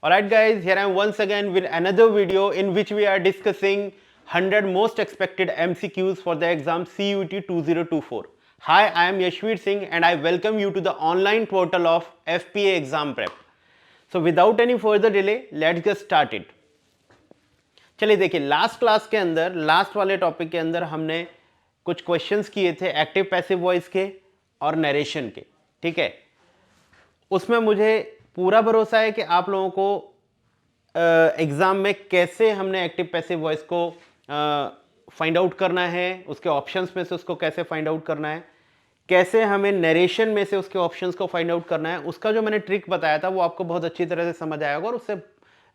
Alright guys, here I am once again with another video in which we are discussing 100 most expected MCQs for the exam CUET 2024. Hi, I am Yashveer Singh and I welcome you to the online portal of FPA exam prep. So without any further delay, let's get started. चलिए देखिए, last class के अंदर last वाले topic के अंदर हमने कुछ questions किए थे एक्टिव पैसिव वॉइस के और नरेशन के, ठीक है। उसमें मुझे पूरा भरोसा है कि आप लोगों को एग्ज़ाम में कैसे हमने एक्टिव पैसिव वॉइस को फाइंड आउट करना है, उसके ऑप्शंस में से उसको कैसे फाइंड आउट करना है, कैसे हमें नरेशन में से उसके ऑप्शंस को फाइंड आउट करना है, उसका जो मैंने ट्रिक बताया था वो आपको बहुत अच्छी तरह से समझ आया होगा और उससे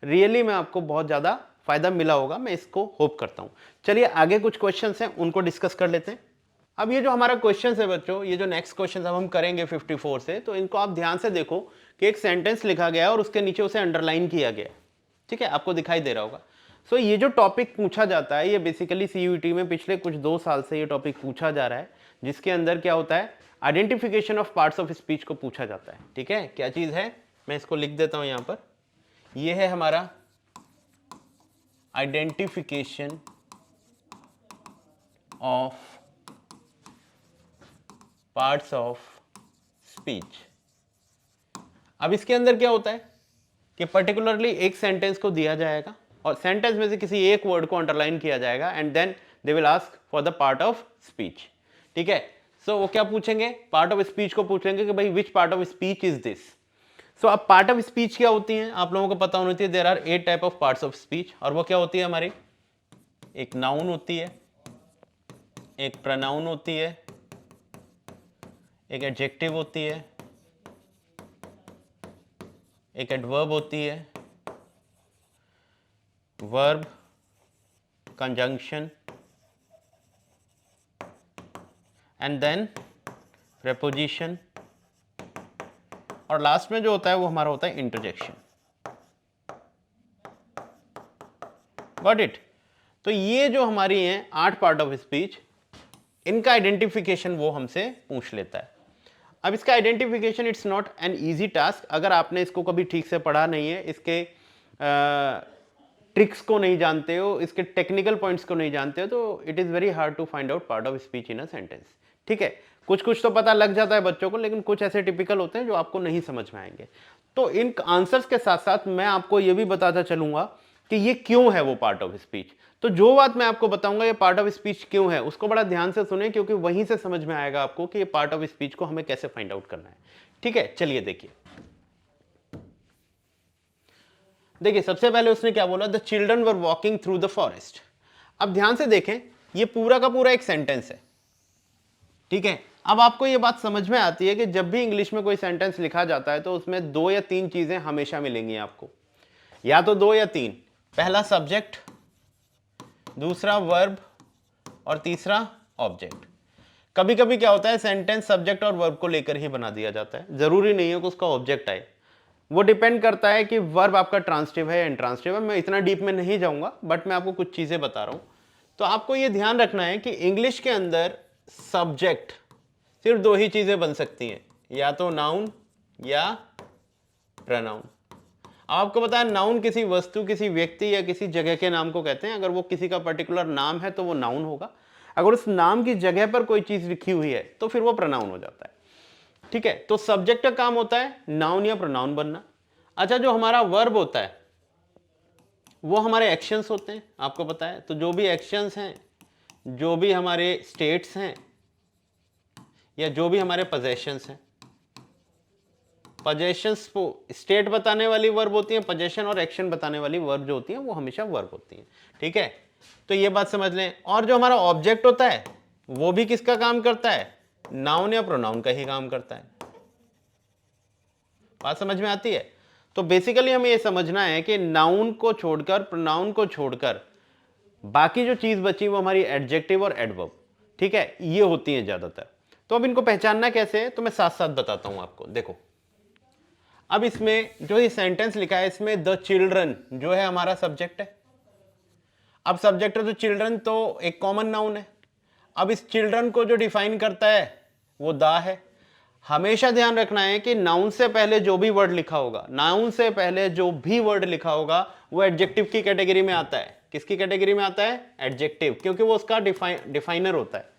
रियली में आपको बहुत ज़्यादा फायदा मिला होगा, मैं इसको होप करता हूँ। चलिए आगे कुछ क्वेश्चंस हैं उनको डिस्कस कर लेते हैं। अब ये जो हमारा क्वेश्चन है बच्चों, ये जो नेक्स्ट क्वेश्चन अब हम करेंगे 54 से, तो इनको आप ध्यान से देखो कि एक सेंटेंस लिखा गया है और उसके नीचे उसे अंडरलाइन किया गया है, ठीक है, आपको दिखाई दे रहा होगा। सो ये जो टॉपिक पूछा जाता है ये बेसिकली CUET में पिछले कुछ 2 साल से ये टॉपिक पूछा जा रहा है, जिसके अंदर क्या होता है, identification of parts of speech को पूछा जाता है, ठीक है। क्या चीज़ है, मैं इसको लिख देता हूँ यहाँ पर, ये है हमारा identification of parts of speech. अब इसके अंदर क्या होता है कि पर्टिकुलरली एक सेंटेंस को दिया जाएगा और सेंटेंस में से किसी एक वर्ड को अंडरलाइन किया जाएगा and then they will ask for the part of speech, ठीक है। सो वो क्या पूछेंगे, पार्ट ऑफ स्पीच को पूछेंगे कि भाई which part of speech is this. So अब पार्ट ऑफ स्पीच क्या होती है आप लोगों को पता होनी चाहिए, there are 8 type of parts of speech. और वो क्या होती है हमारी, एक नाउन होती है, एक प्रोनाउन होती है, एक एडजेक्टिव होती है, एक एडवर्ब होती है, verb, conjunction and then preposition, और लास्ट में जो होता है वो हमारा होता है इंटरजेक्शन। Got it. तो ये जो हमारी हैं 8 पार्ट ऑफ स्पीच, इनका आइडेंटिफिकेशन वो हमसे पूछ लेता है। अब इसका identification it's not an easy task. अगर आपने इसको कभी ठीक से पढ़ा नहीं है, इसके ट्रिक्स को नहीं जानते हो, इसके टेक्निकल पॉइंट्स को नहीं जानते हो, तो it is very hard to find out part of speech in a sentence, ठीक है। कुछ कुछ तो पता लग जाता है बच्चों को, लेकिन कुछ ऐसे टिपिकल होते हैं जो आपको नहीं समझ में आएंगे। तो इन आंसर्स के साथ साथ मैं आपको ये भी बताता चलूंगा कि ये क्यों है वो पार्ट ऑफ स्पीच। तो जो बात मैं आपको बताऊंगा ये पार्ट ऑफ स्पीच क्यों है, उसको बड़ा ध्यान से सुने, क्योंकि वहीं से समझ में आएगा आपको कि ये पार्ट ऑफ स्पीच को हमें कैसे फाइंड आउट करना है, ठीक है। चलिए देखिए, सबसे पहले उसने क्या बोला, the children were walking through the forest. अब ध्यान से देखें, ये पूरा का पूरा एक सेंटेंस है, ठीक है। अब आपको ये बात समझ में आती है कि जब भी इंग्लिश में कोई सेंटेंस लिखा जाता है तो उसमें 2 या 3 चीजें हमेशा मिलेंगी आपको, या तो 2 या 3। पहला सब्जेक्ट, दूसरा वर्ब और तीसरा ऑब्जेक्ट। कभी कभी क्या होता है, सेंटेंस सब्जेक्ट और वर्ब को लेकर ही बना दिया जाता है, जरूरी नहीं है कि उसका ऑब्जेक्ट आए। वो डिपेंड करता है कि वर्ब आपका ट्रांसिटिव है या इंट्रांसिटिव है। मैं इतना डीप में नहीं जाऊंगा, बट मैं आपको कुछ चीजें बता रहा हूं। तो आपको ये ध्यान रखना है कि इंग्लिश के अंदर सब्जेक्ट सिर्फ 2 ही चीजें बन सकती हैं, या तो नाउन या प्रोनाउन। आपको पता है नाउन किसी वस्तु, किसी व्यक्ति या किसी जगह के नाम को कहते हैं। अगर वो किसी का पर्टिकुलर नाम है तो वो नाउन होगा, अगर उस नाम की जगह पर कोई चीज लिखी हुई है तो फिर वो प्रोनाउन हो जाता है, ठीक है। तो सब्जेक्ट का काम होता है नाउन या प्रोनाउन बनना। अच्छा, जो हमारा वर्ब होता है वो हमारे एक्शंस होते हैं, आपको पता है। तो जो भी एक्शंस हैं, जो भी हमारे स्टेट्स हैं, या जो भी हमारे पोजेशंस हैं, पोजेशंस को स्टेट बताने वाली वर्ब होती है, पोजेशन और एक्शन बताने वाली वर्ब जो होती है वो हमेशा वर्ब होती है, ठीक है। तो ये बात समझ लें। और जो हमारा ऑब्जेक्ट होता है वो भी किसका काम करता है, नाउन या प्रोनाउन का ही काम करता है। बात समझ में आती है। तो बेसिकली हमें ये समझना है कि नाउन को छोड़कर, प्रोनाउन को छोड़कर बाकी जो चीज बची वो हमारी एडजेक्टिव और एडवर्ब, ठीक है, ये होती है ज्यादातर। तो अब इनको पहचानना कैसे है, तो मैं साथ साथ बताता हूं आपको। देखो, अब इसमें जो ये सेंटेंस लिखा है, इसमें द चिल्ड्रन जो है हमारा सब्जेक्ट है। अब सब्जेक्ट है तो चिल्ड्रन तो एक कॉमन नाउन है। अब इस चिल्ड्रन को जो डिफाइन करता है वो द है। हमेशा ध्यान रखना है कि नाउन से पहले जो भी वर्ड लिखा होगा, नाउन से पहले जो भी वर्ड लिखा होगा वो एडजेक्टिव की कैटेगरी में आता है। किसकी कैटेगरी में आता है? एडजेक्टिव, क्योंकि वो उसका डिफाइनर होता है।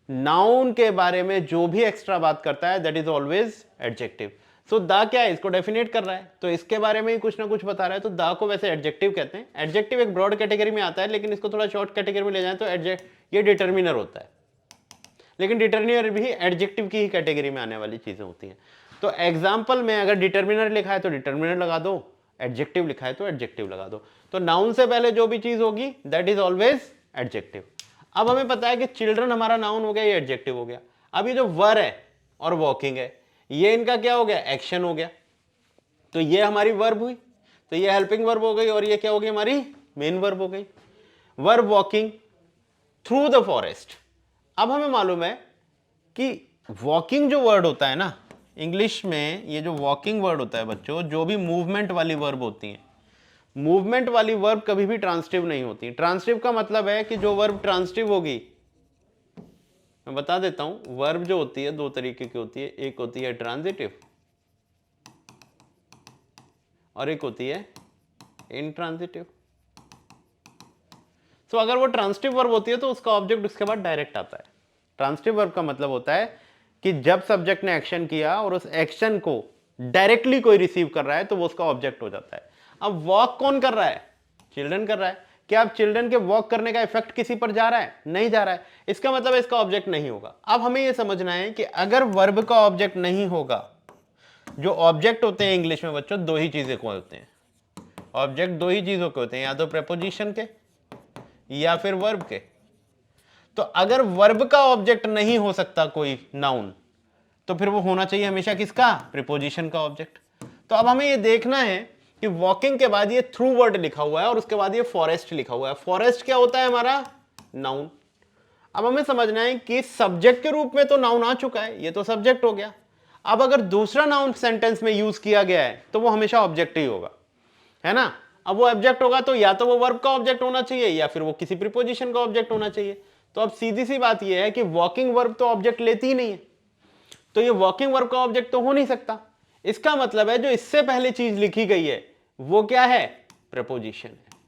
नाउन के बारे में जो भी एक्स्ट्रा बात करता है दैट इज ऑलवेज एडजेक्टिव। सो दा क्या है? इसको डेफिनेट कर रहा है, तो इसके बारे में ही कुछ ना कुछ बता रहा है, तो दा को वैसे एडजेक्टिव कहते हैं। एडजेक्टिव एक ब्रॉड कैटेगरी में आता है, लेकिन इसको थोड़ा शॉर्ट कैटेगरी में ले जाए तो ये डिटर्मिनर होता है, लेकिन डिटर्मिनर भी एडजेक्टिव की ही कैटेगरी में आने वाली चीजें होती हैं। तो एग्जाम्पल में अगर डिटर्मिनर लिखा है तो डिटर्मिनर लगा दो, एडजेक्टिव लिखा है तो एडजेक्टिव लगा दो। तो नाउन से पहले जो भी चीज होगी दैट इज ऑलवेज एडजेक्टिव। अब हमें पता है कि चिल्ड्रन हमारा नाउन हो गया, ये एडजेक्टिव हो गया। अब ये जो वर है और वॉकिंग है, ये इनका क्या हो गया? एक्शन हो गया। तो ये हमारी वर्ब हुई, तो ये हेल्पिंग वर्ब हो गई, और ये क्या हो गई? हमारी मेन वर्ब हो गई। Verb walking through the forest. अब हमें मालूम है कि वॉकिंग जो वर्ड होता है ना इंग्लिश में, ये जो वॉकिंग वर्ड होता है बच्चों, जो भी मूवमेंट वाली वर्ब होती है, मूवमेंट वाली वर्ब कभी भी ट्रांसिटिव नहीं होती। ट्रांसिटिव का मतलब है कि जो वर्ब ट्रांसिटिव होगी, मैं बता देता हूं, वर्ब जो होती है दो तरीके की होती है, एक होती है ट्रांजिटिव और एक होती है इनट्रांजिटिव। तो अगर वो ट्रांसिटिव वर्ब होती है तो उसका ऑब्जेक्ट उसके बाद डायरेक्ट आता है। ट्रांसिटिव वर्ब का मतलब होता है कि जब सब्जेक्ट ने एक्शन किया और उस एक्शन को डायरेक्टली कोई रिसीव कर रहा है तो वो उसका ऑब्जेक्ट हो जाता है। अब वॉक कौन कर रहा है? चिल्ड्रन कर रहा है। क्या अब चिल्ड्रन के वॉक करने का इफेक्ट किसी पर जा रहा है? नहीं जा रहा है। इसका मतलब इसका ऑब्जेक्ट नहीं होगा। अब हमें यह समझना है कि अगर वर्ब का ऑब्जेक्ट नहीं होगा, जो ऑब्जेक्ट होते हैं इंग्लिश में बच्चों दो ही चीजें को होते हैं, ऑब्जेक्ट दो ही चीजों के होते हैं, या तो प्रेपोजिशन के या फिर वर्ब के। तो अगर वर्ब का ऑब्जेक्ट नहीं हो सकता कोई नाउन, तो फिर वो होना चाहिए हमेशा किसका? प्रीपोजिशन का ऑब्जेक्ट। तो अब हमें ये देखना है कि वॉकिंग के बाद ये थ्रू वर्ड लिखा हुआ है और उसके बाद ये फॉरेस्ट लिखा हुआ है। फॉरेस्ट क्या होता है? हमारा नाउन। अब हमें समझना है कि सब्जेक्ट के रूप में तो नाउन आ चुका है, ये तो सब्जेक्ट हो गया। अब अगर दूसरा नाउन सेंटेंस में यूज किया गया है तो वो हमेशा ऑब्जेक्ट ही होगा, है ना। अब वो ऑब्जेक्ट होगा तो या तो वो वर्ब का ऑब्जेक्ट होना चाहिए या फिर वो किसी प्रीपोजिशन का ऑब्जेक्ट होना चाहिए। तो अब सीधी सी बात ये है कि वॉकिंग वर्ब तो ऑब्जेक्ट लेती ही नहीं है, तो ये वॉकिंग वर्ब का ऑब्जेक्ट तो हो नहीं सकता। इसका मतलब है जो इससे पहले चीज लिखी गई है वो क्या है? प्रीपोजिशन है।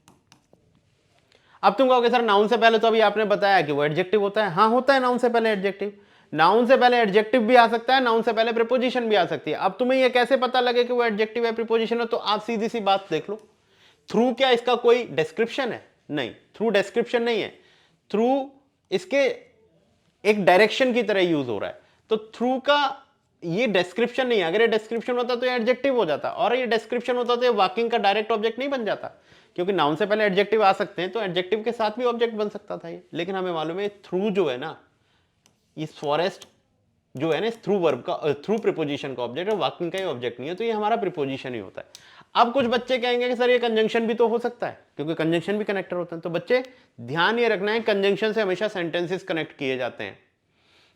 अब तुम कहोगे सर नाउन से पहले तो अभी आपने बताया कि वो एडजेक्टिव होता है। हाँ होता है, नाउन से पहले एडजेक्टिव। नाउन से पहले एडजेक्टिव भी आ सकता है, नाउन से पहले प्रीपोजिशन भी आ सकती है। अब तुम्हें यह कैसे पता लगे कि वो एडजेक्टिव है प्रीपोजिशन है? तो आप सीधी सी बात देख लो, थ्रू क्या इसका कोई डिस्क्रिप्शन है? नहीं, थ्रू डिस्क्रिप्शन नहीं है। थ्रू इसके एक डायरेक्शन की तरह यूज हो रहा है, तो थ्रू का ये डिस्क्रिप्शन नहीं है। अगर ये डिस्क्रिप्शन होता तो ये एडजेक्टिव हो जाता, और ये डिस्क्रिप्शन होता तो ये वॉकिंग का डायरेक्ट ऑब्जेक्ट नहीं बन जाता, क्योंकि नाउन से पहले एडजेक्टिव आ सकते हैं तो एडजेक्टिव के साथ भी ऑब्जेक्ट बन सकता था ये। लेकिन हमें मालूम है थ्रू जो है ना, ये फॉरेस्ट जो है ना, थ्रू वर्ब का, थ्रू प्रीपोजिशन का ऑब्जेक्ट है, वॉकिंग का ही ऑब्जेक्ट नहीं है, तो ये हमारा प्रीपोजिशन ही होता है। अब कुछ बच्चे कहेंगे कि सर ये कंजंक्शन भी तो हो सकता है, क्योंकि कंजंक्शन भी कनेक्टर होते हैं। तो बच्चे ध्यान ये रखना है, कंजंक्शन से हमेशा सेंटेंसेस कनेक्ट किए जाते हैं।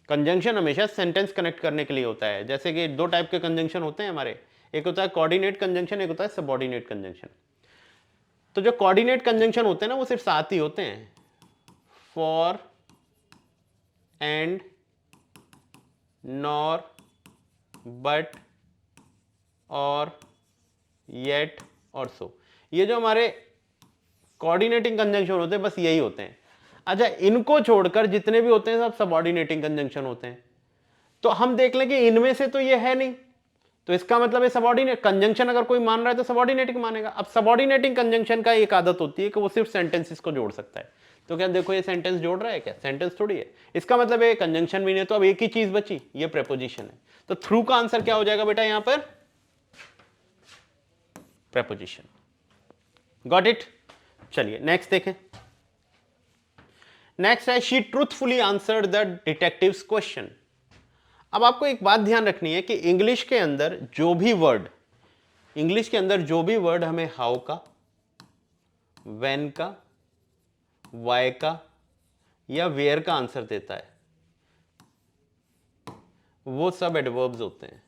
कंजंक्शन हमेशा सेंटेंस कनेक्ट करने के लिए होता है। जैसे कि दो टाइप के कंजंक्शन होते हैं हमारे, एक होता है कोऑर्डिनेट कंजंक्शन, एक होता है सबऑर्डिनेट कंजंक्शन। तो जो कोऑर्डिनेट कंजंक्शन होते हैं ना वो सिर्फ सात ही होते हैं, फॉर, एंड, नॉर, बट, और, येट और सो। ये जो हमारे कोऑर्डिनेटिंग कंजंक्शन होते हैं बस यही होते हैं। अच्छा, इनको छोड़कर जितने भी होते हैं सब सबऑर्डिनेटिंग कंजंक्शन होते हैं। तो हम देख लें कि इनमें से तो ये है नहीं, तो इसका मतलब है सबऑर्डिनेट कंजंक्शन अगर कोई मान रहा है तो सबऑर्डिनेटिंग मानेगा। अब सबऑर्डिनेटिंग कंजंक्शन का एक आदत होती है कि वो सिर्फ सेंटेंसेस को जोड़ सकता है। तो क्या देखो ये सेंटेंस जोड़ रहा है क्या? सेंटेंस थोड़ी है। इसका मतलब है कंजंक्शन भी नहीं, तो अब एक ही चीज बची, ये प्रेपोजिशन है। तो थ्रू का आंसर क्या हो जाएगा बेटा यहां पर? प्रेपोजिशन। Got it? चलिए नेक्स्ट देखें। नेक्स्ट है she truthfully answered the detectives question. अब आपको एक बात ध्यान रखनी है कि इंग्लिश के अंदर जो भी वर्ड हमें हाउ का, व्हेन का, वाई का या वेयर का आंसर देता है वो सब एडवर्ब्स होते हैं।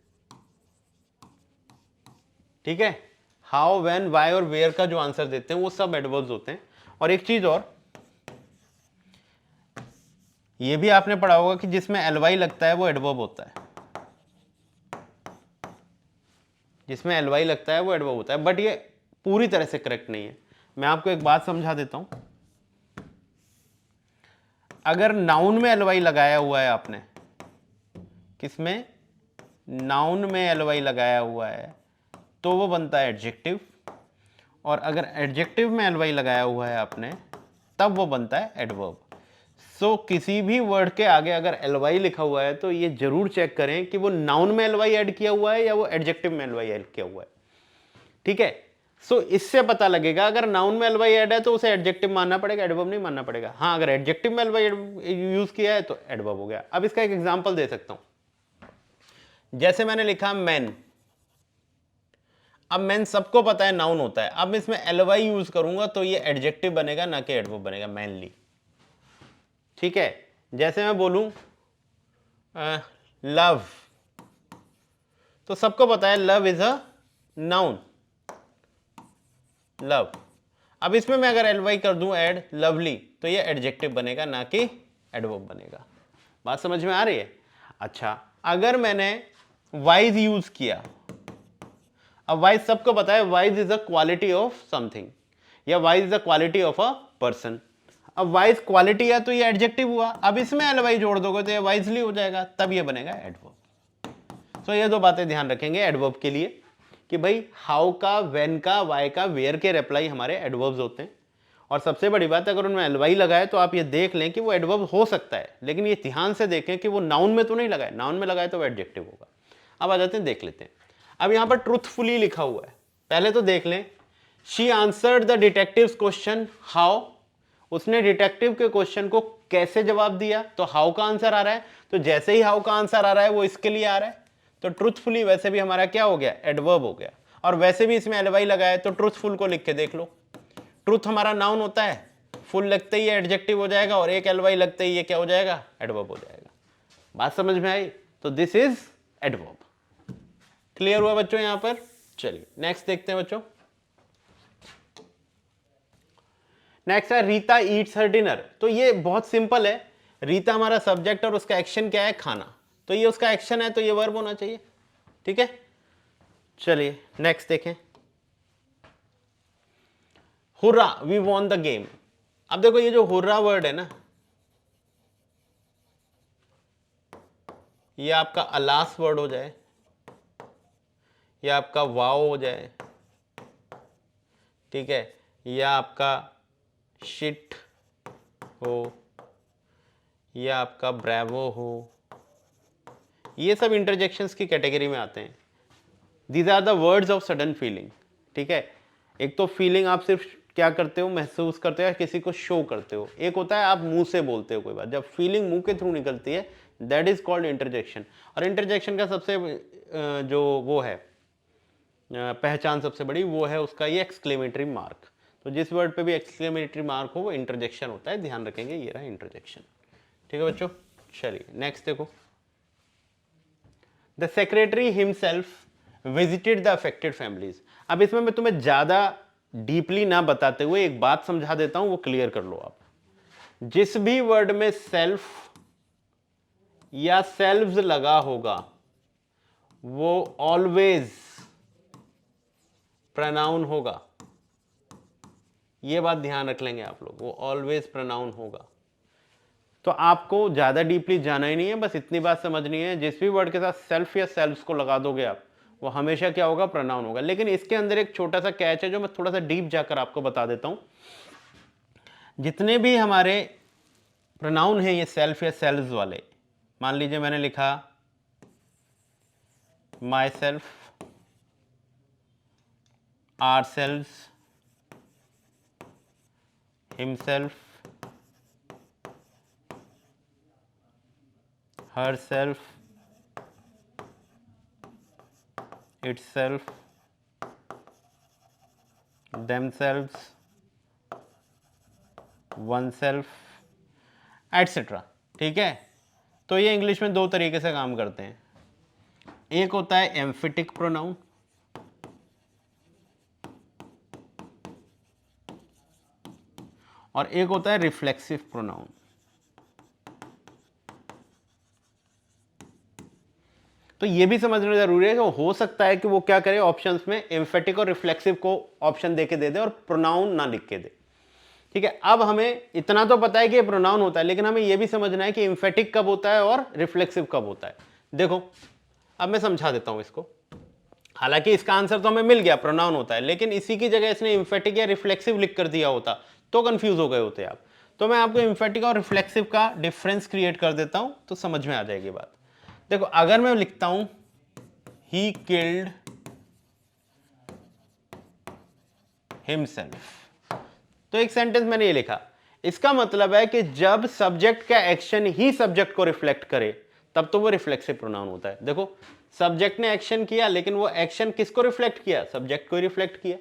ठीक है, हाउ, व्हेन, वाई और वेयर का जो आंसर देते हैं वो सब एडवर्ब्स होते हैं। और एक चीज और, ये भी आपने पढ़ा होगा कि जिसमें एलवाई लगता है वो एडवर्ब होता है। जिसमें एल वाई लगता है वो एडवर्ब होता है, बट ये पूरी तरह से करेक्ट नहीं है। मैं आपको एक बात समझा देता हूं, अगर नाउन में एल वाई लगाया हुआ है आपने, किसमें, नाउन में एल वाई लगाया हुआ है तो वो बनता है एडजेक्टिव, और अगर एडजेक्टिव में एल वाई लगाया हुआ है आपने तब वो बनता है एडवर्ब। सो किसी भी वर्ड के आगे अगर एल वाई लिखा हुआ है तो ये जरूर चेक करें कि वो नाउन में एल वाई ऐड किया हुआ है या वो एडजेक्टिव में एल वाई ऐड किया हुआ है। ठीक है, सो इससे पता लगेगा अगर नाउन में एल वाई ऐड है तो उसे एडजेक्टिव मानना पड़ेगा, एडवर्ब नहीं मानना पड़ेगा। हाँ, अगर एडजेक्टिव में एल वाई यूज किया है तो एडवर्ब हो गया। अब इसका एक एग्जांपल दे सकता हूं, जैसे मैंने लिखा मैन। अब मैन सबको पता है नाउन होता है, अब इसमें एल वाई यूज करूंगा तो ये एडजेक्टिव बनेगा ना कि एडवर्ब बनेगा, मैनली। ठीक है, जैसे मैं बोलूं लव, तो सबको पता है love is a noun, love. अब इसमें मैं अगर एल वाई कर दूं ऐड लवली तो ये एडजेक्टिव बनेगा ना कि एडवर्ब बनेगा। बात समझ में आ रही है? अच्छा, अगर मैंने वाइज यूज किया, अब वाइज सबको पता है wise is a quality of something, या wise is a quality of a person. अब वाइज क्वालिटी है तो ये एडजेक्टिव हुआ, अब इसमें एल वाई जोड़ दोगे तो ये वाइजली हो जाएगा, तब ये बनेगा एडवर्ब। तो ये दो बातें ध्यान रखेंगे एडवर्ब के लिए कि भाई हाउ का, व्हेन का, वाई का, वेयर के रिप्लाई हमारे एडवर्ब्स होते हैं। और सबसे बड़ी बात, अगर उनमें एल वाई लगाए तो आप ये देख लें कि वो एडवर्ब हो सकता है, लेकिन ये ध्यान से देखें कि वो नाउन में तो नहीं लगाए, नाउन में लगाए तो वो एडजेक्टिव होगा। अब आ जाते हैं, देख लेते हैं। अब यहां पर ट्रूथफुली लिखा हुआ है, पहले तो देख लें। She answered the detective question how, उसने डिटेक्टिव के क्वेश्चन को कैसे जवाब दिया, तो हाउ का आंसर आ रहा है, तो जैसे ही हाउ का आंसर आ रहा है वो इसके लिए आ रहा है, तो ट्रूथफुली वैसे भी हमारा क्या हो गया, एडवर्ब हो गया। और वैसे भी इसमें एल वाई लगाया तो ट्रूथफुल को लिख के देख लो, ट्रूथ हमारा नाउन होता है, फुल लगते ही एडजेक्टिव हो जाएगा, और एक एल वाई लगते ही ये क्या हो जाएगा, एडवर्ब हो जाएगा। बात समझ में आई? तो दिस इज एडवर्ब। क्लियर हुआ बच्चों यहां पर? चलिए नेक्स्ट देखते हैं बच्चों। नेक्स्ट है रीता ईट्स हर डिनर। तो ये बहुत सिंपल है, रीता हमारा सब्जेक्ट और उसका एक्शन क्या है, खाना, तो ये उसका एक्शन है तो ये वर्ब होना चाहिए। ठीक है, चलिए नेक्स्ट देखें। Hurrah we won the game. अब देखो ये जो हुर्रा वर्ड है ना, ये आपका अलास वर्ड हो जाए, ये आपका वाओ हो जाए, ठीक है, या आपका शिट हो, या आपका ब्रेवो हो, ये सब इंटरजेक्शंस की कैटेगरी में आते हैं। These are the words of sudden feeling. ठीक है, एक तो फीलिंग आप सिर्फ क्या करते हो, महसूस करते हो या किसी को शो करते हो, एक होता है आप मुंह से बोलते हो कोई बात, जब फीलिंग मुंह के थ्रू निकलती है दैट इज कॉल्ड इंटरजेक्शन। और इंटरजेक्शन का सबसे जो वो है पहचान सबसे बड़ी, वो है उसका ये एक्सक्लेमेटरी मार्क। तो जिस वर्ड पे भी एक्सक्लेमेटरी मार्क हो वो इंटरजेक्शन होता है, ध्यान रखेंगे, ये रहा इंटरजेक्शन। ठीक है बच्चों, चलिए नेक्स्ट देखो। The secretary himself visited the affected families. अब इसमें मैं तुम्हें ज्यादा डीपली ना बताते हुए एक बात समझा देता हूं, वो क्लियर कर लो आप। जिस भी वर्ड में सेल्फ या सेल्व्स लगा होगा वो ऑलवेज प्रोनाउन होगा, ये बात ध्यान रख लेंगे आप लोग, वो ऑलवेज प्रोनाउन होगा। तो आपको ज्यादा डीपली जाना ही नहीं है, बस इतनी बात समझनी है, जिस भी वर्ड के साथ सेल्फ या सेल्व्स को लगा दोगे आप, वो हमेशा क्या होगा, प्रोनाउन होगा। लेकिन इसके अंदर एक छोटा सा कैच है जो मैं थोड़ा सा डीप जाकर आपको बता देता हूं। जितने भी हमारे प्रोनाउन हैं ये सेल्फ या सेल्व्स वाले, मान लीजिए मैंने लिखा myself, ourselves, himself, herself, itself, themselves, oneself, etcetera. ठीक है, तो ये इंग्लिश में दो तरीके से काम करते हैं, एक होता है एम्फेटिक प्रोनाउन, और एक होता है रिफ्लेक्सिव प्रोनाउन। तो ये भी समझना जरूरी है कि हो सकता है कि वो क्या करे, ऑप्शंस में एम्फेटिक और रिफ्लेक्सिव को ऑप्शन देके दे दे और प्रोनाउन ना लिख के दे। ठीक है, अब हमें इतना तो पता है कि ये प्रोनाउन होता है, लेकिन हमें ये भी समझना है कि एम्फेटिक कब होता है और रिफ्लेक्सिव कब होता है। देखो अब मैं समझा देता हूं इसको। हालांकि इसका आंसर तो हमें मिल गया, प्रोनाउन होता है, लेकिन इसी की जगह इसने एम्फेटिक या रिफ्लेक्सिव लिख कर दिया होता तो कंफ्यूज हो गए होते आप। तो मैं आपको एम्फेटिक और रिफ्लेक्सिव का डिफरेंस क्रिएट कर देता हूं तो समझ में आ जाएगी बात। देखो अगर मैं लिखता हूं ही किल्ड हिमसेल्फ, तो एक सेंटेंस मैंने ये लिखा, इसका मतलब है कि जब सब्जेक्ट का एक्शन ही सब्जेक्ट को रिफ्लेक्ट करे तब तो वो रिफ्लेक्सिव प्रोनाउन होता है। देखो सब्जेक्ट ने एक्शन किया, लेकिन वो एक्शन किसको रिफ्लेक्ट किया, सब्जेक्ट को रिफ्लेक्ट किया।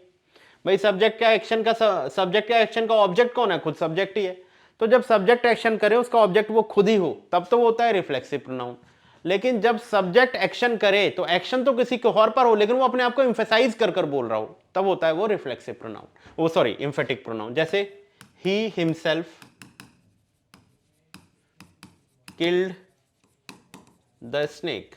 भाई सब्जेक्ट का एक्शन का ऑब्जेक्ट कौन है, खुद सब्जेक्ट ही है। तो जब सब्जेक्ट एक्शन करे उसका ऑब्जेक्ट वो खुद ही हो तब तो वो होता है रिफ्लेक्सिव प्रोनाउन। लेकिन जब सब्जेक्ट एक्शन करे तो एक्शन तो किसी के और पर हो, लेकिन वो अपने आप को एम्फेसाइज कर कर बोल रहा हो, तब होता है वो रिफ्लेक्सिव प्रोनाउन, वो सॉरी एम्फेटिक प्रोनाउन। जैसे he himself killed the snake.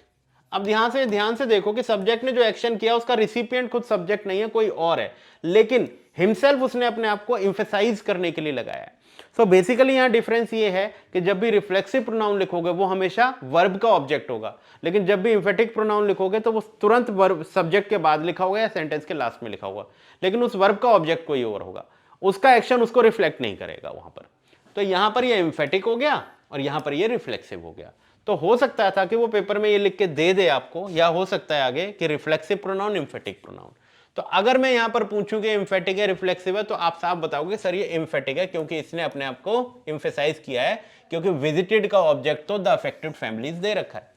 अब ध्यान से देखो कि सब्जेक्ट ने जो एक्शन किया उसका रिसिपिएंट खुद सब्जेक्ट नहीं है, कोई और है, लेकिन हिमसेल्फ उसने अपने आप को एम्फेसाइज करने के लिए लगाया है। सो बेसिकली यहां डिफरेंस ये है कि जब भी रिफ्लेक्सिव प्रोनाउन लिखोगे वो हमेशा वर्ब का ऑब्जेक्ट होगा, लेकिन जब भी एम्फेटिक प्रोनाउन लिखोगे तो वो तुरंत वर्ब सब्जेक्ट के बाद लिखा होगा या सेंटेंस के लास्ट में लिखा होगा, लेकिन उस वर्ब का ऑब्जेक्ट कोई और होगा, उसका एक्शन उसको रिफ्लेक्ट नहीं करेगा वहां पर। तो यहां पर ये एम्फेटिक हो गया और यहां पर ये रिफ्लेक्सिव हो गया। तो हो सकता था कि वो पेपर में ये लिख के दे दे आपको, या हो सकता है आगे कि रिफ्लेक्सिव प्रोनाउन एम्फेटिक प्रोनाउन। तो अगर मैं यहां पर पूछूं कि एम्फेटिक है रिफ्लेक्सिव है, तो आप साफ बताओगे सर ये एम्फेटिक है, क्योंकि इसने अपने आप को एम्फेसाइज किया है, क्योंकि विजिटेड का ऑब्जेक्ट तो द अफेक्टेड फैमिलीज दे रखा है।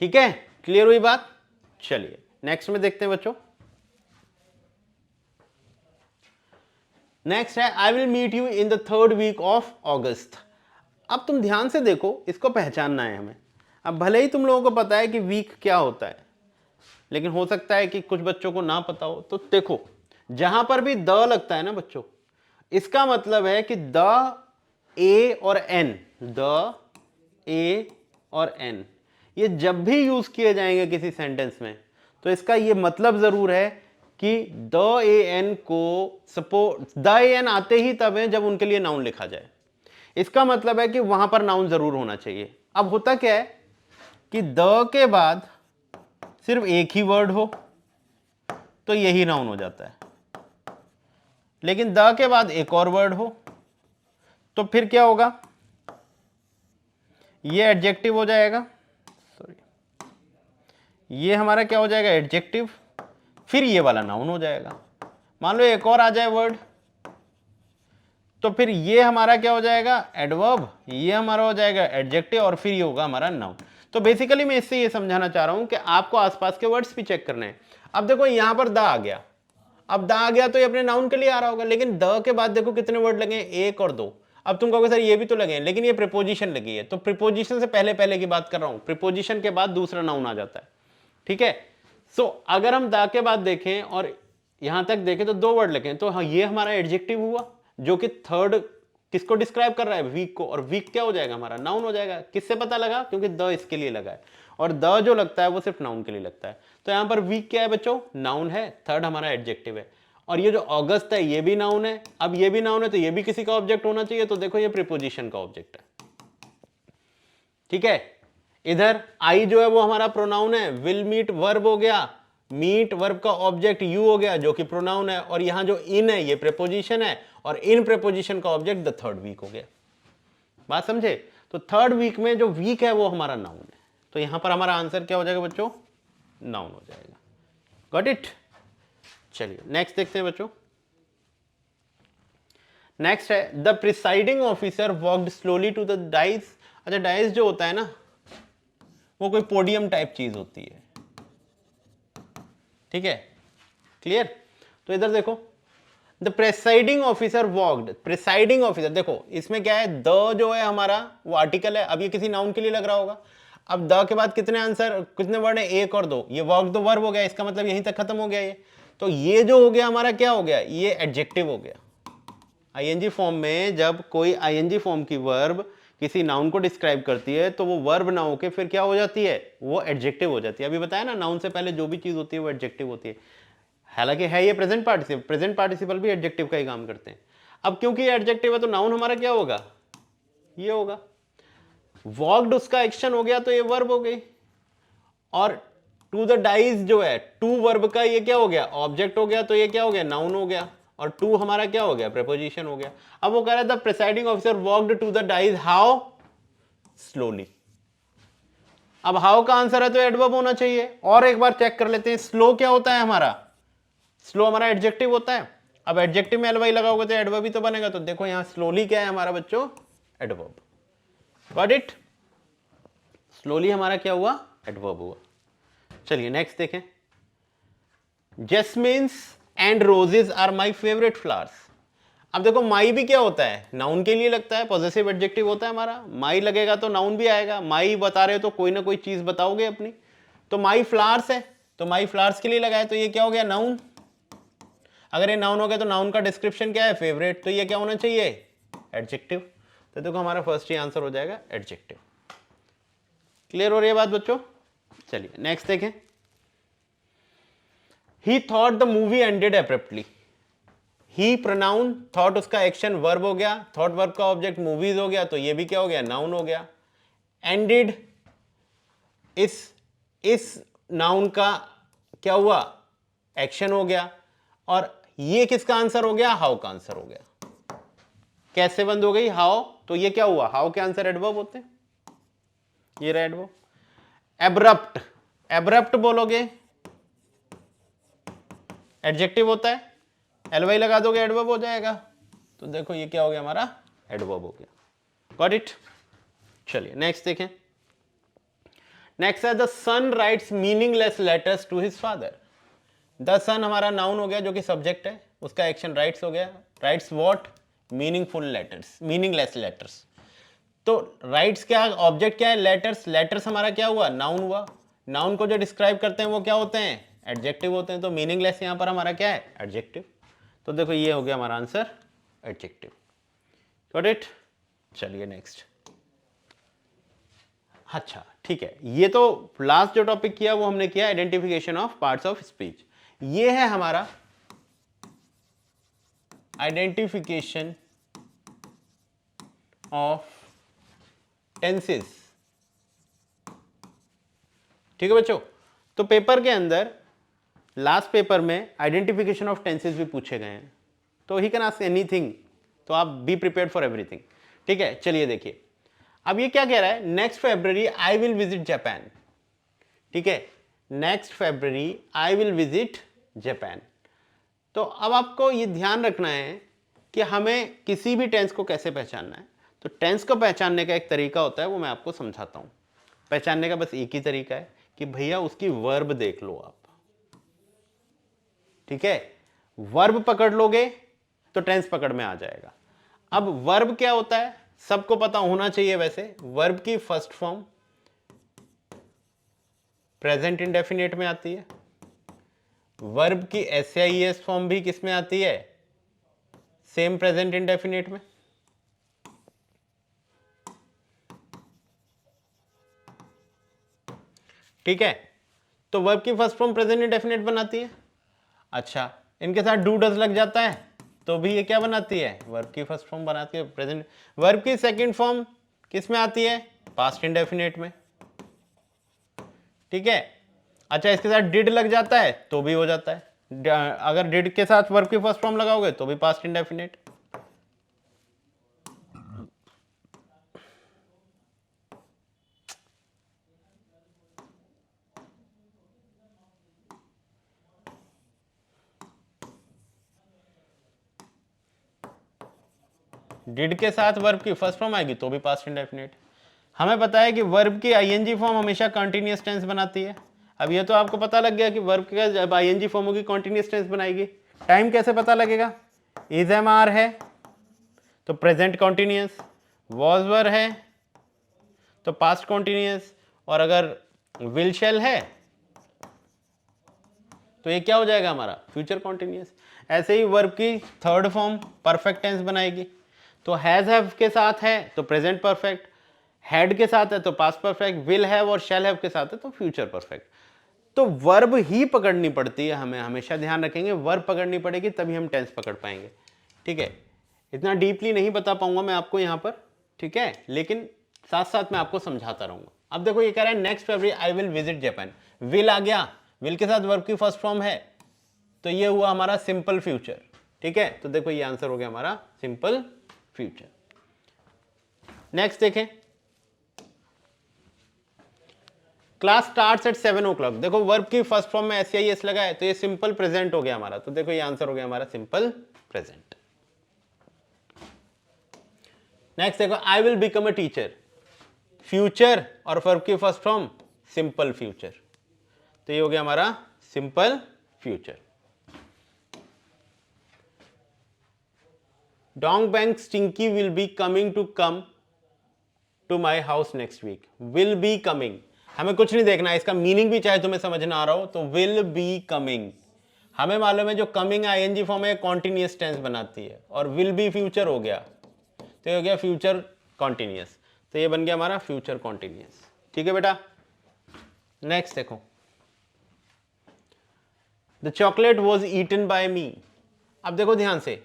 ठीक है, क्लियर हुई बात। चलिए नेक्स्ट में देखते हैं बच्चों। नेक्स्ट है I will meet you in the 3rd week of August. अब तुम ध्यान से देखो, इसको पहचानना है हमें। अब भले ही तुम लोगों को पता है कि वीक क्या होता है, लेकिन हो सकता है कि कुछ बच्चों को ना पता हो। तो देखो जहां पर भी द लगता है ना बच्चों, इसका मतलब है कि द, ए और एन, द, ए और एन, ये जब भी यूज किए जाएंगे किसी सेंटेंस में तो इसका ये मतलब जरूर है कि द ए एन को सपोज द ए एन आते ही तब है जब उनके लिए नाउन लिखा जाए। इसका मतलब है कि वहां पर नाउन जरूर होना चाहिए। अब होता क्या है कि द के बाद सिर्फ एक ही वर्ड हो तो यही नाउन हो जाता है, लेकिन द के बाद एक और वर्ड हो तो फिर क्या होगा, ये एडजेक्टिव हो जाएगा, सॉरी ये हमारा क्या हो जाएगा, एडजेक्टिव, फिर ये वाला नाउन हो जाएगा। मान लो एक और आ जाए वर्ड तो फिर ये हमारा क्या हो जाएगा, एडवर्ब, ये हमारा हो जाएगा एडजेक्टिव, और फिर ये होगा हमारा नाउन। तो बेसिकली मैं इससे ये समझाना चाह रहा हूं कि आपको आसपास के वर्ड्स भी चेक करने हैं। अब देखो यहां पर द आ गया, अब द आ गया तो ये अपने नाउन के लिए आ रहा होगा, लेकिन द के बाद देखो कितने वर्ड लगे, 1 और 2। अब तुम कहोगे सर ये भी तो लगे हैं, लेकिन ये प्रीपोजिशन लगी है, तो प्रीपोजिशन से पहले पहले की बात कर रहा हूं, प्रीपोजिशन के बाद दूसरा नाउन आ जाता है। ठीक है, सो अगर हम द के बाद देखें और यहां तक देखें तो 2 वर्ड लगे, तो हाँ ये हमारा एडजेक्टिव हुआ जो कि 3rd किसको डिस्क्राइब कर रहा है, वीक को, और वीक क्या हो जाएगा हमारा, नाउन हो जाएगा। किससे पता लगा, क्योंकि द इसके लिए लगा है, और द जो लगता है वो सिर्फ नाउन के लिए लगता है। तो यहां पर वीक क्या है बच्चों, नाउन है, 3rd हमारा एडजेक्टिव है, और ये जो अगस्त है ये भी नाउन है। अब ये भी नाउन है तो ये भी किसी का ऑब्जेक्ट होना चाहिए, तो देखो ये प्रीपोजिशन का ऑब्जेक्ट है। ठीक है, इधर आई जो है वो हमारा प्रोनाउन है, विल मीट वर्ब हो गया, मीट वर्ब का ऑब्जेक्ट यू हो गया जो कि प्रोनाउन है, और यहां जो इन है ये प्रीपोजिशन है, और इन प्रीपोजिशन का ऑब्जेक्ट द 3rd वीक हो गया। बात समझे, तो 3rd वीक में जो वीक है वो हमारा नाउन है, तो यहां पर हमारा आंसर क्या हो जाएगा बच्चों, नाउन हो जाएगा। Got it. चलिए नेक्स्ट देखते हैं बच्चों। नेक्स्ट है the presiding officer walked slowly to the dais. अच्छा डाइस जो होता है ना वो कोई पोडियम टाइप चीज होती है। ठीक है, क्लियर। तो इधर देखो the presiding officer walked, presiding officer, देखो इसमें क्या है, द जो है हमारा वो आर्टिकल है, अब ये किसी नाउन के लिए लग रहा होगा। अब द के बाद कितने आंसर, कितने वर्ड है, 1 और 2, ये वॉक्ड तो वर्ब हो गया, इसका मतलब यहीं तक खत्म हो गया ये। तो ये जो हो गया हमारा क्या हो गया, ये एडजेक्टिव हो गया। आईएनजी फॉर्म में जब कोई आईएनजी फॉर्म की वर्ब किसी नाउन को डिस्क्राइब करती है तो वो वर्ब ना होके फिर क्या हो जाती है, वो एडजेक्टिव हो जाती है। अभी बताया ना, नाउन से पहले जो भी चीज होती है वो एडजेक्टिव होती है। हालांकि है ये प्रेजेंट पार्टिसिपल भी एडजेक्टिव का ही काम करते हैं। अब क्योंकि ये एडजेक्टिव है तो नाउन हमारा क्या होगा, ये होगा। वॉक्ड उसका एक्शन हो गया तो ये वर्ब हो गई, और टू द डाइज जो है टू वर्ब का ये क्या हो गया, ऑब्जेक्ट हो गया, तो ये क्या हो गया, नाउन हो गया, और टू हमारा क्या हो गया, प्रेपोजिशन हो गया। अब वो कह रहा है the presiding officer walked to the dais how slowly. अब हाउ का आंसर है तो एडवर्ब होना चाहिए। और एक बार चेक कर लेते हैं, स्लो क्या होता है हमारा, स्लो हमारा एडजेक्टिव होता है। अब एडजेक्टिव में एलवाई लगाओगे तो एडवर्ब ही तो बनेगा। तो देखो यहां स्लोली क्या है हमारा बच्चों, एडवर्ब। गॉट इट, स्लोली हमारा क्या हुआ, एडवर्ब हुआ। चलिए नेक्स्ट देखें, jasmines and roses are my favourite flowers. अब देखो माई भी क्या होता है, नाउन के लिए लगता है, पॉजेसिव एडजेक्टिव होता है हमारा। माई लगेगा तो नाउन भी आएगा, माई बता रहे हो तो कोई ना कोई चीज बताओगे अपनी। तो माई फ्लावर्स है तो माई फ्लावर्स के लिए लगाए तो ये क्या हो गया, नाउन। अगर ये नाउन हो गया तो नाउन का डिस्क्रिप्शन क्या है, फेवरेट, तो ये क्या होना चाहिए, एडजेक्टिव। तो देखो हमारा फर्स्ट ही आंसर हो जाएगा एडजेक्टिव। क्लियर हो रही है बात बच्चों। चलिए नेक्स्ट देखें, ही thought the movie ended abruptly. He pronoun, thought उसका एक्शन वर्ब हो गया, थॉट वर्ब का ऑब्जेक्ट मूवीज हो गया, तो ये भी क्या हो गया, नाउन हो गया। एंडेड इस नाउन का क्या हुआ, एक्शन हो गया, और ये किसका आंसर हो गया, हाउ का आंसर हो गया। कैसे बंद हो गई, हाउ, तो ये क्या हुआ, हाउ के आंसर एडवर्ब होते हैं, ये रहा एडवर्ब। एब्रप्ट, एब्रप्ट बोलोगे एडजेक्टिव होता है, एलवाई लगा दोगे एडवर्ब हो जाएगा। तो देखो ये क्या हो गया हमारा, एडवर्ब हो गया। Got it. चलिए नेक्स्ट देखें, नेक्स्ट है the son writes meaningless letters to his father. The son हमारा नाउन हो गया जो कि सब्जेक्ट है, उसका एक्शन राइट्स हो गया। Rights what, meaningful letters, meaningless letters. तो राइट्स क्या, ऑब्जेक्ट क्या है, लेटर्स। लेटर्स हमारा क्या हुआ, नाउन हुआ। नाउन को जो डिस्क्राइब करते हैं वो क्या होते हैं, एडजेक्टिव होते हैं। तो मीनिंगलेस यहां पर हमारा क्या है, एडजेक्टिव। तो देखो ये हो गया हमारा आंसर, एडजेक्टिव। Got it. चलिए नेक्स्ट। अच्छा ठीक है, ये तो लास्ट जो टॉपिक किया वो हमने किया identification of parts of speech. ये है हमारा आइडेंटिफिकेशन ऑफ टेंसेस। ठीक है बच्चों, तो पेपर के अंदर लास्ट पेपर में आइडेंटिफिकेशन ऑफ टेंसेस भी पूछे गए हैं, तो ही कैन आस्क एनीथिंग, तो आप बी प्रिपेयर्ड फॉर एवरीथिंग। ठीक है, चलिए देखिए अब ये क्या कह रहा है, next February I will visit Japan. ठीक है, next February I will visit Japan. तो अब आपको ये ध्यान रखना है कि हमें किसी भी टेंस को कैसे पहचानना है। तो टेंस को पहचानने का एक तरीका होता है, वो मैं आपको समझाता हूं। पहचानने का बस एक ही तरीका है कि भैया उसकी वर्ब देख लो आप। ठीक है, वर्ब पकड़ लोगे तो टेंस पकड़ में आ जाएगा। अब वर्ब क्या होता है सबको पता होना चाहिए वैसे। वर्ब की फर्स्ट फॉर्म प्रेजेंट इंडेफिनिट में आती है। वर्ब की एसआईएस फॉर्म भी किस में आती है, सेम प्रेजेंट इंडेफिनिट में। ठीक है, तो वर्ब की फर्स्ट फॉर्म प्रेजेंट इंडेफिनिट बनाती है। अच्छा, इनके साथ डू डज लग जाता है तो भी ये क्या बनाती है, वर्ब की फर्स्ट फॉर्म बनाती है प्रेजेंट। वर्ब की सेकंड फॉर्म किस में आती है, पास्ट इंडेफिनिट में। ठीक है, अच्छा इसके साथ डिड लग जाता है तो भी हो जाता है। अगर डिड के साथ वर्ब की फर्स्ट फॉर्म लगाओगे तो भी पास्ट इंडेफिनिट। डिड के साथ वर्ब की फर्स्ट फॉर्म आएगी तो भी पास्ट इंडेफिनिट। हमें पता है कि वर्ब की आईएनजी फॉर्म हमेशा कंटीन्यूअस टेंस बनाती है। अब ये तो आपको पता लग गया कि वर्ब का जब आईएनजी फॉर्म होगी कंटीन्यूअस टेंस बनाएगी। टाइम कैसे पता लगेगा, इज एम आर है तो प्रेजेंट कंटीन्यूअस, वॉज वर है तो पास्ट कंटीन्यूअस, और अगर विल शैल है तो ये क्या हो जाएगा हमारा, फ्यूचर कंटीन्यूअस। ऐसे ही वर्ब की थर्ड फॉर्म परफेक्ट टेंस बनाएगी। तो हैज हैव के साथ है तो प्रेजेंट परफेक्ट, हैड के साथ है तो पास्ट परफेक्ट, विल हैव और शैल हैव के साथ है तो फ्यूचर परफेक्ट। तो वर्ब ही पकड़नी पड़ती है हमें, हमेशा ध्यान रखेंगे वर्ब पकड़नी पड़ेगी तभी हम टेंस पकड़ पाएंगे। ठीक है, इतना डीपली नहीं बता पाऊंगा मैं आपको यहाँ पर, ठीक है, लेकिन साथ साथ मैं आपको समझाता रहूंगा। अब देखो ये कह रहा है next February I will visit Japan. Will आ गया, विल के साथ वर्ब की फर्स्ट फॉर्म है तो ये हुआ हमारा सिंपल फ्यूचर। ठीक है, तो देखो ये आंसर हो गया हमारा सिंपल फ्यूचर। नेक्स्ट देखें, क्लास स्टार्ट्स एट 7 o'clock। देखो वर्ब की फर्स्ट फॉर्म में SIS लगा है तो ये सिंपल प्रेजेंट हो गया हमारा, तो देखो ये आंसर हो गया हमारा सिंपल प्रेजेंट। नेक्स्ट देखो I will become a teacher, future और वर्ब की फर्स्ट फॉर्म सिंपल फ्यूचर, तो ये हो गया हमारा सिंपल फ्यूचर। डोंग बैंक स्टिंकी will be coming to my house next week. Will be coming, हमें कुछ नहीं देखना है, इसका मीनिंग भी चाहे तुम्हें समझ ना आ रहा हो तो विल बी कमिंग, हमें मालूम है जो कमिंग ING फॉर्म है कॉन्टिन्यूअस टेंस बनाती है, और विल बी फ्यूचर हो गया तो ये हो गया फ्यूचर कॉन्टिन्यूअस, तो ये बन गया हमारा फ्यूचर कॉन्टिन्यूअस। ठीक है बेटा, नेक्स्ट देखो, the chocolate was eaten by me. अब देखो ध्यान से,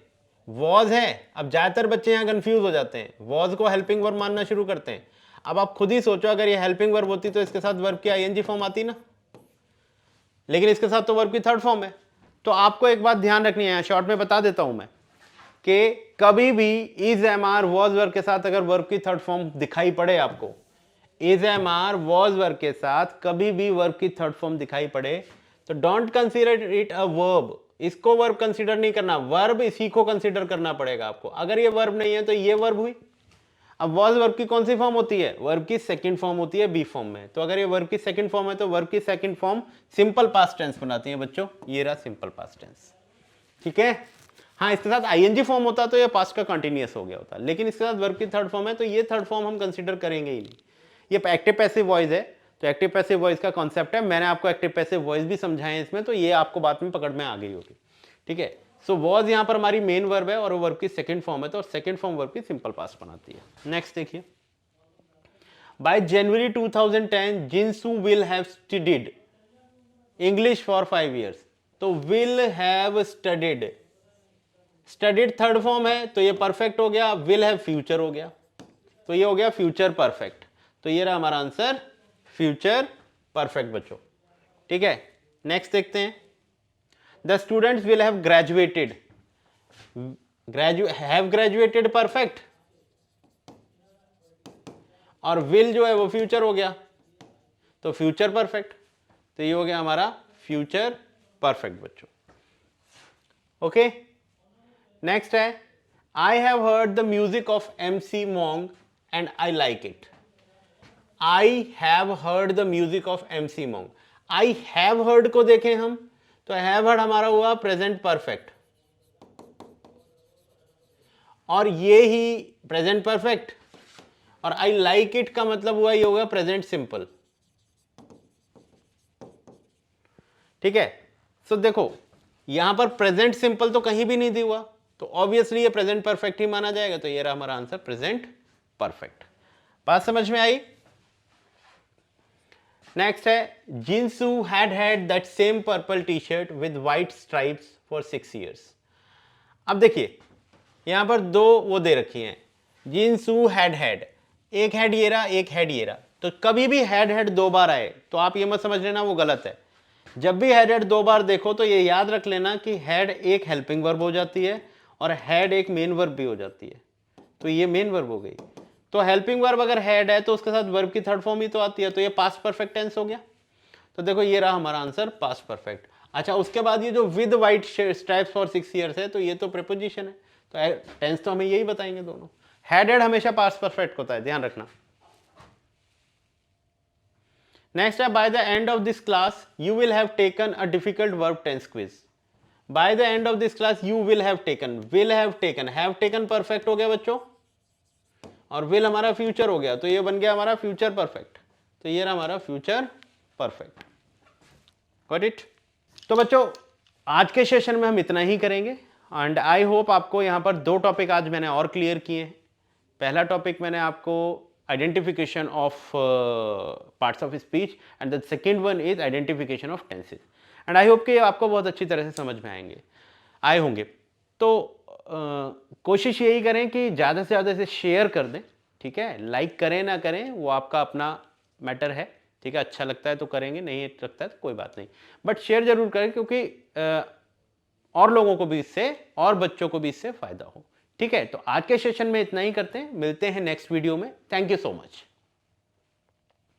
वॉज है, अब ज्यादातर बच्चे यहां कंफ्यूज हो जाते हैं, वॉज को हेल्पिंग वर्ब मानना शुरू करते हैं। अब आप खुद ही सोचो अगर ये हेल्पिंग वर्ब होती तो इसके साथ वर्ब की ING फॉर्म आती ना, लेकिन इसके साथ तो वर्ब की थर्ड फॉर्म है। तो आपको एक बात ध्यान रखनी है, शॉर्ट में बता देता हूं मैं कि कभी भी इज MR वॉज वर्ब के साथ अगर वर्ब की थर्ड फॉर्म दिखाई पड़े आपको, इज MR वॉज वर्ब के साथ कभी भी वर्ब की थर्ड फॉर्म दिखाई पड़े तो don't consider it a verb, इसको वर्ब कंसीडर नहीं करना, वर्ब इसी को कंसीडर करना पड़ेगा आपको। अगर ये वर्ब नहीं है तो ये वर्ब हुई। अब वॉज वर्ब की कौन सी फॉर्म होती है, वर्ब की सेकंड फॉर्म होती है बी फॉर्म में, तो अगर ये वर्ब की सेकंड फॉर्म है तो वर्ब की second form simple past tense बनाती है बच्चों, ये रहा सिंपल पास्ट टेंस। ठीक है, हाँ इसके साथ ING फॉर्म होता तो ये पास्ट का कंटिन्यूअस हो गया होता, लेकिन इसके साथ वर्ब की थर्ड फॉर्म है तो ये थर्ड फॉर्म हम कंसीडर करेंगे ही नहीं। ये एक्टिव पैसिव वॉइस है, तो एक्टिव पैसिव वॉइस का कॉन्सेप्ट है, मैंने आपको एक्टिव पैसिव वॉइस भी समझाए इसमें, तो ये आपको बाद में पकड़ में आ गई होगी। ठीक है, सो वॉज यहां पर हमारी मेन वर्ब है और वर्ब की सेकंड फॉर्म है, तो सेकंड फॉर्म वर्ब की सिंपल पास्ट बनाती है। नेक्स्ट देखिए, by January 2010 Jinsoo will have studied English for 5 years। तो will have studied, studied third form है तो ये परफेक्ट हो गया, विल हैव फ्यूचर हो गया तो ये हो गया फ्यूचर परफेक्ट, तो ये रहा हमारा आंसर फ्यूचर परफेक्ट बच्चों। ठीक है, नेक्स्ट देखते हैं, the students will have graduated, have graduated perfect और विल जो है वो फ्यूचर हो गया तो फ्यूचर परफेक्ट, तो ये हो गया हमारा फ्यूचर परफेक्ट बच्चों। ओके, नेक्स्ट है, I have heard the music of MC Monk and I like it. I have heard the music of MC Monk, I have heard को देखें हम तो हैव हर्ड हमारा हुआ प्रेजेंट परफेक्ट और ये ही प्रेजेंट परफेक्ट, और आई लाइक इट का मतलब हुआ ये होगा प्रेजेंट सिंपल। ठीक है, सो देखो यहां पर प्रेजेंट सिंपल तो कहीं भी नहीं दी हुआ तो ऑब्वियसली ये प्रेजेंट परफेक्ट ही माना जाएगा, तो ये रहा हमारा आंसर प्रेजेंट परफेक्ट। बात समझ में आई? नेक्स्ट है, Jinsoo had that same purple T-shirt with white stripes for 6 years। अब देखिए यहां पर दो वो दे रखी हैं, जिनसू हैड, एक हैड ये रहा एक हैड ये रहा, तो कभी भी हैड दो बार आए तो आप ये मत समझ लेना वो गलत है। जब भी हैड दो बार देखो तो ये याद रख लेना कि हैड एक हेल्पिंग वर्ब हो जाती है और हैड एक मेन वर्ब भी हो जाती है, तो ये मेन वर्ब हो गई। तो हेल्पिंग वर्ब अगर हैड है तो उसके साथ वर्ब की थर्ड फॉर्म ही तो आती है, तो ये पास्ट परफेक्ट टेंस हो गया। तो देखो ये रहा हमारा आंसर पास्ट परफेक्ट। अच्छा, उसके बाद ये जो with white stripes for 6 years है तो ये तो प्रीपोजिशन है, तो टेंस तो हमें यही बताएंगे दोनों। हैड हमेशा पास्ट परफेक्ट होता है, ध्यान रखना। नेक्स्ट है, by the end of this class you will have taken a difficult verb tense quiz. By the end of this class you will have taken, will have taken perfect हो गया बच्चों और will हमारा future हो गया, तो ये बन गया हमारा फ्यूचर परफेक्ट, तो ये रहा हमारा फ्यूचर परफेक्ट। Got it? तो बच्चों आज के सेशन में हम इतना ही करेंगे एंड आई होप आपको यहाँ पर दो टॉपिक आज मैंने और क्लियर किए हैं। पहला टॉपिक मैंने आपको identification of parts of speech, and the second one is identification of tenses. And I hope कि आपको बहुत अच्छी तरह से समझ में आए होंगे। तो कोशिश यही करें कि ज़्यादा से ज़्यादा इसे शेयर कर दें, ठीक है। लाइक करें ना करें वो आपका अपना मैटर है, ठीक है। अच्छा लगता है तो करेंगे, नहीं लगता है तो कोई बात नहीं, बट शेयर जरूर करें, क्योंकि और लोगों को भी इससे, और बच्चों को भी इससे फायदा हो, ठीक है। तो आज के सेशन में इतना ही करते हैं, मिलते हैं नेक्स्ट वीडियो में। Thank you so much.